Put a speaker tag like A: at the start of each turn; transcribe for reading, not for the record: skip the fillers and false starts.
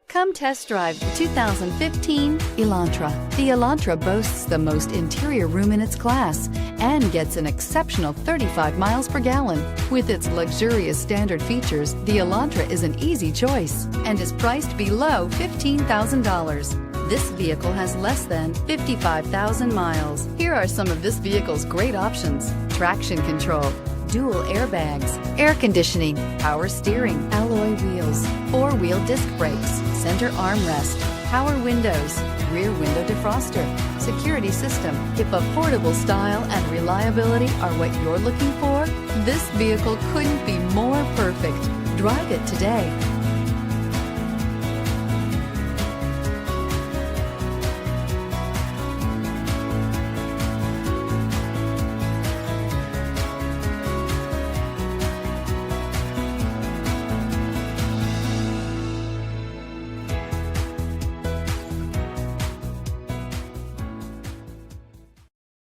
A: Come test drive the 2015 Elantra. The Elantra boasts the most interior room in its class and gets an exceptional 35 miles per gallon. With its luxurious standard features, the Elantra is an easy choice and is priced below $15,000. This vehicle has less than 55,000 miles. Here are some of this vehicle's great options: traction control, dual airbags, air conditioning, power steering, alloy wheels, four-wheel disc brakes, center armrest, power windows, rear window defroster, security system. If affordable style and reliability are what you're looking for, this vehicle couldn't be more perfect. Drive it today.